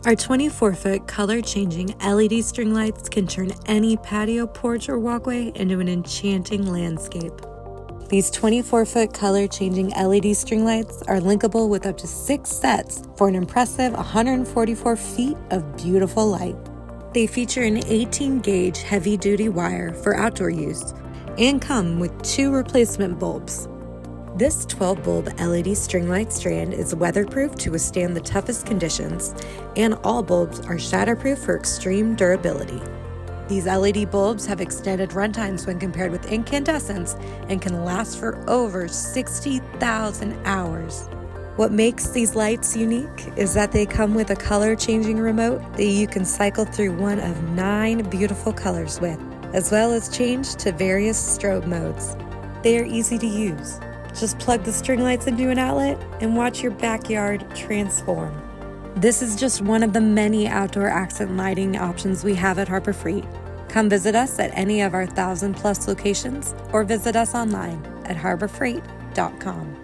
Our 24-foot color-changing LED string lights can turn any patio, porch, or walkway into an enchanting landscape. These 24-foot color-changing LED string lights are linkable with up to 6 sets for an impressive 144 feet of beautiful light. They feature an 18-gauge heavy-duty wire for outdoor use and come with 2 replacement bulbs. This 12-bulb LED string light strand is weatherproof to withstand the toughest conditions, and all bulbs are shatterproof for extreme durability. These LED bulbs have extended runtimes when compared with incandescents and can last for over 60,000 hours. What makes these lights unique is that they come with a color-changing remote that you can cycle through one of 9 beautiful colors with, as well as change to various strobe modes. They are easy to use. Just plug the string lights into an outlet and watch your backyard transform. This is just one of the many outdoor accent lighting options we have at Harbor Freight. Come visit us at any of our 1,000+ locations or visit us online at harborfreight.com.